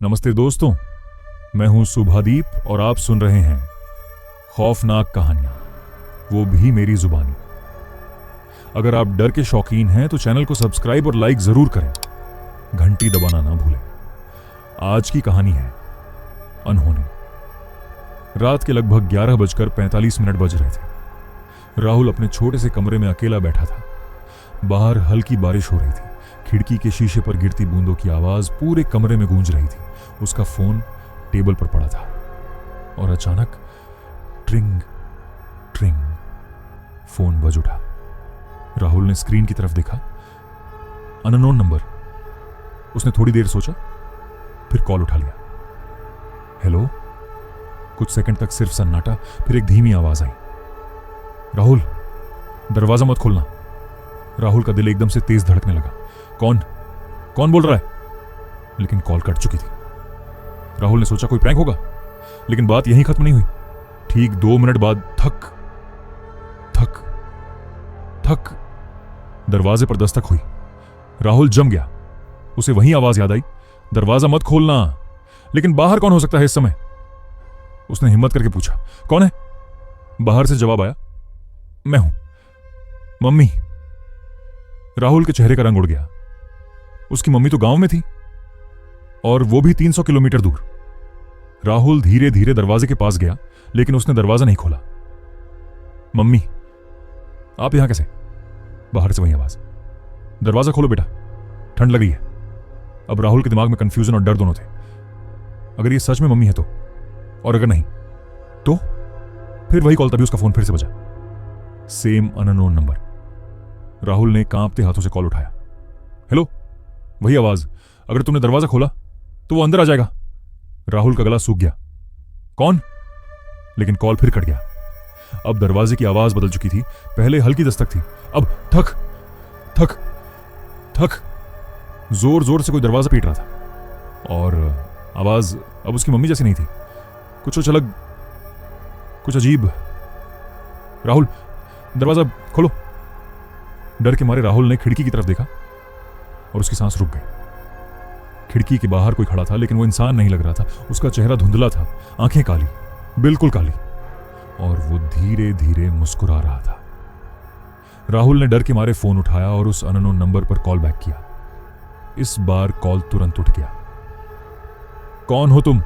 नमस्ते दोस्तों, मैं हूं सुभादीप और आप सुन रहे हैं खौफनाक कहानियां, वो भी मेरी जुबानी। अगर आप डर के शौकीन हैं तो चैनल को सब्सक्राइब और लाइक जरूर करें, घंटी दबाना ना भूलें। आज की कहानी है अनहोनी। रात के लगभग 11:45 बज रहे थे। राहुल अपने छोटे से कमरे में अकेला बैठा था। बाहर हल्की बारिश हो रही थी। खिड़की के शीशे पर गिरती बूंदों की आवाज पूरे कमरे में गूंज रही थी। उसका फोन टेबल पर पड़ा था और अचानक ट्रिंग ट्रिंग फोन बज उठा। राहुल ने स्क्रीन की तरफ देखा। Unknown number. उसने थोड़ी देर सोचा, फिर कॉल उठा लिया। हेलो। कुछ सेकंड तक सिर्फ सन्नाटा, फिर एक धीमी आवाज आई, राहुल, दरवाजा मत खोलना। राहुल का दिल एकदम से तेज धड़कने लगा। कौन कौन बोल रहा है? लेकिन कॉल कट चुकी थी। राहुल ने सोचा कोई प्रैंक होगा, लेकिन बात यहीं खत्म नहीं हुई। ठीक 2 मिनट बाद थक थक थक दरवाजे पर दस्तक हुई। राहुल जम गया। उसे वही आवाज याद आई, दरवाजा मत खोलना। लेकिन बाहर कौन हो सकता है इस समय? उसने हिम्मत करके पूछा, कौन है? बाहर से जवाब आया, मैं हूं, मम्मी। राहुल के चेहरे का रंग उड़ गया। उसकी मम्मी तो गांव में थी, और वो भी 300 किलोमीटर दूर। राहुल धीरे धीरे दरवाजे के पास गया, लेकिन उसने दरवाजा नहीं खोला। मम्मी, आप यहां कैसे? बाहर से वही आवाज, दरवाजा खोलो बेटा, ठंड लग रही है। अब राहुल के दिमाग में कंफ्यूजन और डर दोनों थे। अगर ये सच में मम्मी है तो, और अगर नहीं तो? फिर वही कॉल। तभी उसका फोन फिर से बजा। Same unknown number. राहुल ने कांपते हाथों से कॉल उठाया। हेलो। वही आवाज, अगर तुमने दरवाजा खोला तो वो अंदर आ जाएगा। राहुल का गला सूख गया। कौन? लेकिन कॉल फिर कट गया। अब दरवाजे की आवाज बदल चुकी थी। पहले हल्की दस्तक थी, अब थक थक थक जोर जोर से कोई दरवाजा पीट रहा था। और आवाज अब उसकी मम्मी जैसी नहीं थी, कुछ अलग, कुछ अजीब। राहुल, दरवाजा खोलो। डर के मारे राहुल ने खिड़की की तरफ देखा और उसकी सांस रुक गई। खिड़की के बाहर कोई खड़ा था, लेकिन वो इंसान नहीं लग रहा था। उसका चेहरा धुंधला था, आंखें काली, बिल्कुल काली, और वो धीरे धीरे मुस्कुरा रहा था। राहुल ने डर के मारे फोन उठाया और उस अननोन नंबर पर कॉल बैक किया। इस बार कॉल तुरंत उठ गया। कौन हो तुम?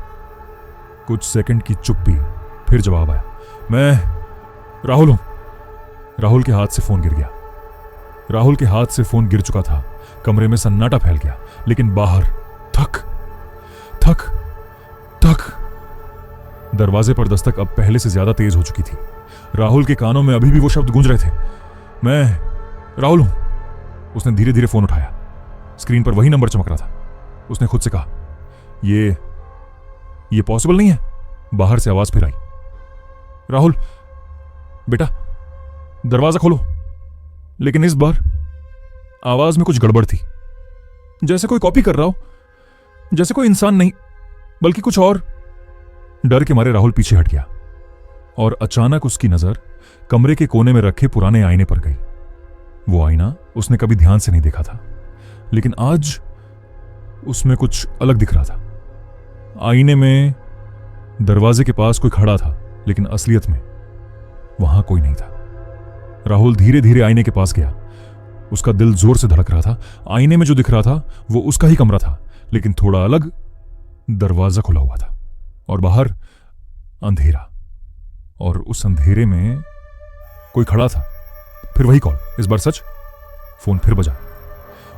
कुछ सेकंड की चुप्पी, फिर जवाब आया, मैं राहुल हूं। राहुल के हाथ से फोन गिर गया। राहुल के हाथ से फोन गिर चुका था। कमरे में सन्नाटा फैल गया, लेकिन बाहर थक थक थक। दरवाजे पर दस्तक अब पहले से ज्यादा तेज हो चुकी थी। राहुल के कानों में अभी भी वो शब्द गूंज रहे थे, मैं राहुल हूं। उसने धीरे धीरे फोन उठाया। स्क्रीन पर वही नंबर चमक रहा था। उसने खुद से कहा, ये पॉसिबल नहीं है। बाहर से आवाज फिर आई, राहुल बेटा, दरवाजा खोलो। लेकिन इस बार आवाज में कुछ गड़बड़ थी, जैसे कोई कॉपी कर रहा हो, जैसे कोई इंसान नहीं बल्कि कुछ और। डर के मारे राहुल पीछे हट गया और अचानक उसकी नजर कमरे के कोने में रखे पुराने आईने पर गई। वो आईना उसने कभी ध्यान से नहीं देखा था, लेकिन आज उसमें कुछ अलग दिख रहा था। आईने में दरवाजे के पास कोई खड़ा था, लेकिन असलियत में वहां कोई नहीं था। राहुल धीरे धीरे आईने के पास गया। उसका दिल जोर से धड़क रहा था। आईने में जो दिख रहा था वो उसका ही कमरा था, लेकिन थोड़ा अलग। दरवाजा खुला हुआ था और बाहर अंधेरा, और उस अंधेरे में कोई खड़ा था। फिर वही कॉल, इस बार सच। फोन फिर बजा।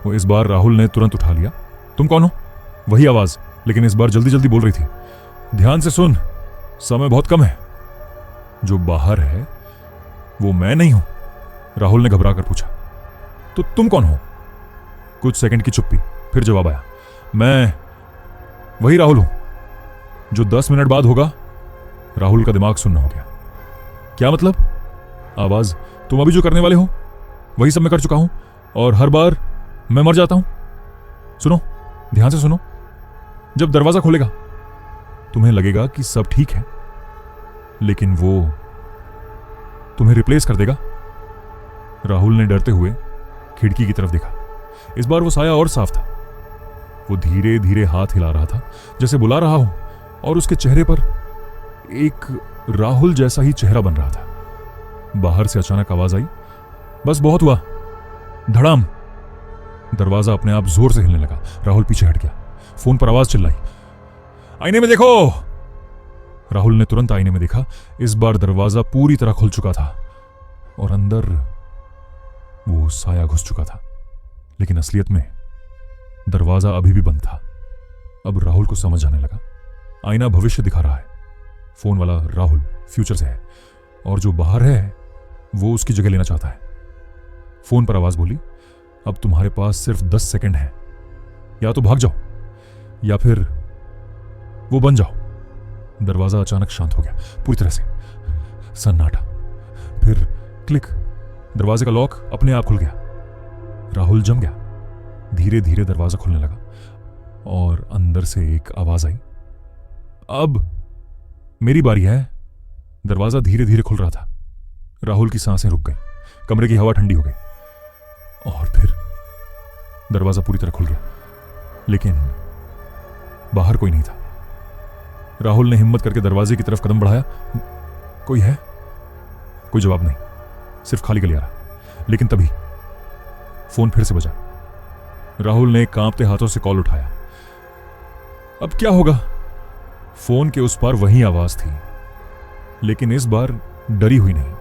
वो इस बार राहुल ने तुरंत उठा लिया। तुम कौन हो? वही आवाज, लेकिन इस बार जल्दी जल्दी बोल रही थी, ध्यान से सुन, समय बहुत कम है। जो बाहर है वो मैं नहीं हूं। राहुल ने घबरा कर पूछा, तो तुम कौन हो? कुछ सेकंड की चुप्पी, फिर जवाब आया, मैं वही राहुल हूं जो 10 मिनट बाद होगा। राहुल का दिमाग सुन्न हो गया। क्या मतलब? आवाज, तुम अभी जो करने वाले हो वही सब मैं कर चुका हूं, और हर बार मैं मर जाता हूं। सुनो, ध्यान से सुनो। जब दरवाजा खोलेगा तुम्हें लगेगा कि सब ठीक है, लेकिन वो तुम्हें रिप्लेस कर देगा। राहुल ने डरते हुए खिड़की की तरफ देखा। इस बार वो साया और साफ था। वो धीरे धीरे हाथ हिला रहा था, जैसे बुला रहा हो, और उसके चेहरे पर एक राहुल जैसा ही चेहरा बन रहा था। बाहर से अचानक आवाज आई, बस बहुत हुआ। धड़ाम। दरवाजा अपने आप जोर से हिलने लगा। राहुल पीछे हट गया। फोन पर आवाज चिल्लाई, आईने में देखो। राहुल ने तुरंत आईने में देखा। इस बार दरवाजा पूरी तरह खुल चुका था और अंदर वो साया घुस चुका था। लेकिन असलियत में दरवाजा अभी भी बंद था। अब राहुल को समझ आने लगा, आईना भविष्य दिखा रहा है। फोन वाला राहुल फ्यूचर से है और जो बाहर है वो उसकी जगह लेना चाहता है। फोन पर आवाज बोली, अब तुम्हारे पास सिर्फ 10 सेकंड है, या तो भाग जाओ या फिर वो बन जाओ। दरवाजा अचानक शांत हो गया, पूरी तरह से सन्नाटा। फिर क्लिक, दरवाजे का लॉक अपने आप खुल गया। राहुल जम गया। धीरे धीरे दरवाजा खुलने लगा और अंदर से एक आवाज आई, अब मेरी बारी है। दरवाजा धीरे धीरे खुल रहा था। राहुल की सांसें रुक गई, कमरे की हवा ठंडी हो गई और फिर दरवाजा पूरी तरह खुल गया। लेकिन बाहर कोई नहीं था। राहुल ने हिम्मत करके दरवाजे की तरफ कदम बढ़ाया। कोई है? कोई जवाब नहीं, सिर्फ खाली गलियारा। लेकिन तभी फोन फिर से बजा। राहुल ने कांपते हाथों से कॉल उठाया। अब क्या होगा? फोन के उस पार वही आवाज थी, लेकिन इस बार डरी हुई नहीं,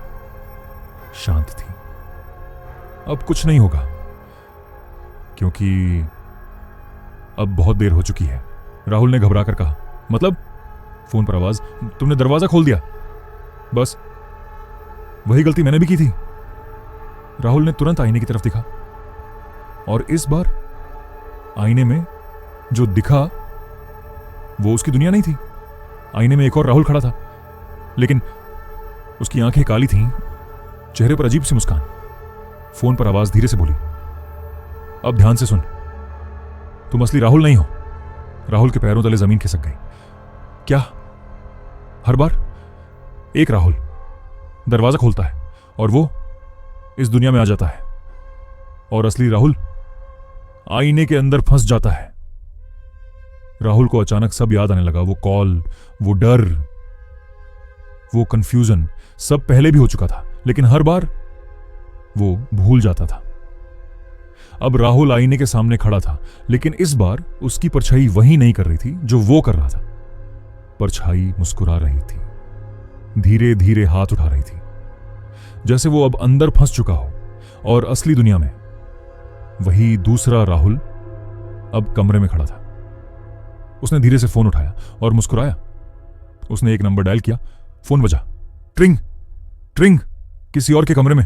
शांत थी। अब कुछ नहीं होगा, क्योंकि अब बहुत देर हो चुकी है। राहुल ने घबराकर कहा, मतलब? फोन पर आवाज, तुमने दरवाजा खोल दिया। बस वही गलती मैंने भी की थी। राहुल ने तुरंत आईने की तरफ देखा और इस बार आईने में जो दिखा वो उसकी दुनिया नहीं थी। आईने में एक और राहुल खड़ा था, लेकिन उसकी आंखें काली थीं, चेहरे पर अजीब सी मुस्कान। फोन पर आवाज धीरे से बोली, अब ध्यान से सुन, तुम असली राहुल नहीं हो। राहुल के पैरों तले जमीन खिसक गई। क्या? हर बार एक राहुल दरवाजा खोलता है और वो इस दुनिया में आ जाता है, और असली राहुल आईने के अंदर फंस जाता है। राहुल को अचानक सब याद आने लगा। वो कॉल, वो डर, वो कंफ्यूजन, सब पहले भी हो चुका था, लेकिन हर बार वो भूल जाता था। अब राहुल आईने के सामने खड़ा था, लेकिन इस बार उसकी परछाई वही नहीं कर रही थी जो वो कर रहा था। परछाई मुस्कुरा रही थी, धीरे धीरे हाथ उठा रही थी, जैसे वो अब अंदर फंस चुका हो और असली दुनिया में वही दूसरा राहुल अब कमरे में खड़ा था। उसने धीरे से फोन उठाया और मुस्कुराया। उसने एक नंबर डायल किया। फोन बजा। ट्रिंग ट्रिंग। किसी और के कमरे में,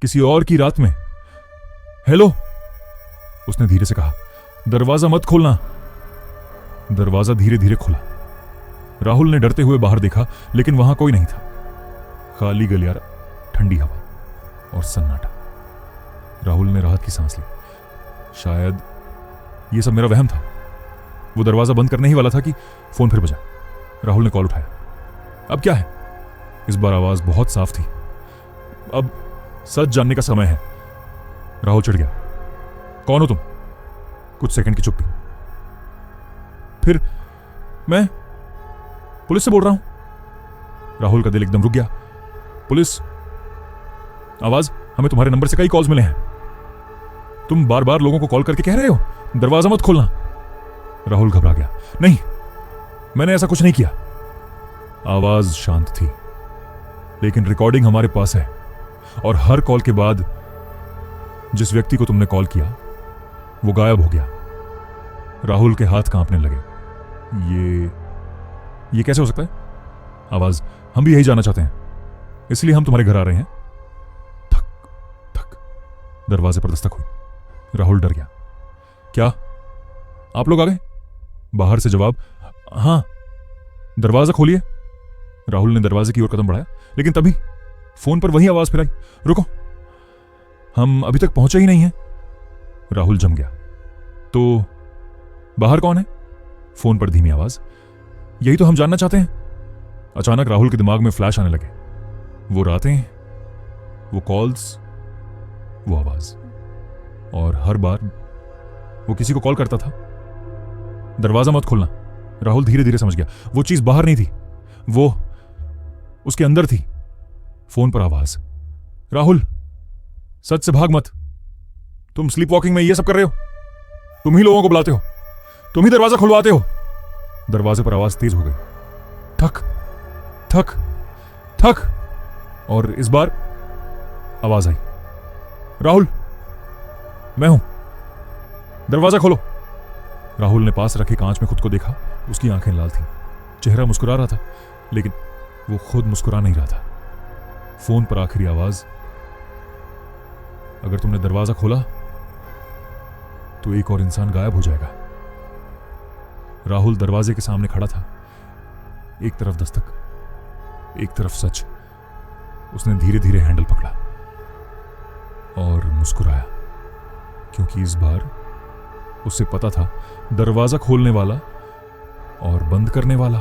किसी और की रात में। हेलो, उसने धीरे से कहा, दरवाजा मत खोलना। दरवाजा धीरे धीरे खुला। राहुल ने डरते हुए बाहर देखा, लेकिन वहां कोई नहीं था। खाली गलियारा, ठंडी हवा और सन्नाटा। राहुल ने राहत की सांस ली। शायद यह सब मेरा वहम था। वो दरवाजा बंद करने ही वाला था कि फोन फिर बजा। राहुल ने कॉल उठाया। अब क्या है? इस बार आवाज बहुत साफ थी। अब सच जानने का समय है। राहुल चिढ़ गया। कौन हो तुम? कुछ सेकंड की चुप्पी। फिर मैं पुलिस से बोल रहा हूं। राहुल का दिल एकदम रुक गया। पुलिस? आवाज, हमें तुम्हारे नंबर से कई कॉल्स मिले हैं। तुम बार बार लोगों को कॉल करके कह रहे हो दरवाजा मत खोलना। राहुल घबरा गया। नहीं, मैंने ऐसा कुछ नहीं किया। आवाज शांत थी, लेकिन रिकॉर्डिंग हमारे पास है, और हर कॉल के बाद जिस व्यक्ति को तुमने कॉल किया वो गायब हो गया। राहुल के हाथ कांपने लगे। ये कैसे हो सकता है? आवाज, हम भी यही जानना चाहते हैं, इसलिए हम तुम्हारे घर आ रहे हैं। ठक ठक, दरवाजे पर दस्तक हुई। राहुल डर गया। क्या आप लोग आ गए? बाहर से जवाब, हां। दरवाजा खोलिए। राहुल ने दरवाजे की ओर कदम बढ़ाया, लेकिन तभी फोन पर वही आवाज फिर आई, रुको, हम अभी तक पहुंचे ही नहीं हैं। राहुल जम गया। तो बाहर कौन है? फोन पर धीमी आवाज, यही तो हम जानना चाहते हैं। अचानक राहुल के दिमाग में फ्लैश आने लगे। वो रातें, वो कॉल्स, वो आवाज, और हर बार वो किसी को कॉल करता था। दरवाजा मत खोलना। राहुल धीरे धीरे समझ गया, वो चीज बाहर नहीं थी, वो उसके अंदर थी। फोन पर आवाज, राहुल सच से भाग मत। तुम स्लीप वॉकिंग में ये सब कर रहे हो, तुम ही लोगों को बुलाते हो, तुम ही दरवाजा खुलवाते हो। दरवाजे पर आवाज तेज हो गई, ठक ठक ठक। और इस बार आवाज आई, राहुल मैं हूं, दरवाजा खोलो। राहुल ने पास रखे कांच में खुद को देखा। उसकी आंखें लाल थीं, चेहरा मुस्कुरा रहा था, लेकिन वो खुद मुस्कुरा नहीं रहा था। फोन पर आखिरी आवाज, अगर तुमने दरवाजा खोला तो एक और इंसान गायब हो जाएगा। राहुल दरवाजे के सामने खड़ा था, एक तरफ दस्तक, एक तरफ सच। उसने धीरे धीरे हैंडल पकड़ा और मुस्कुराया, क्योंकि इस बार उसे पता था दरवाजा खोलने वाला और बंद करने वाला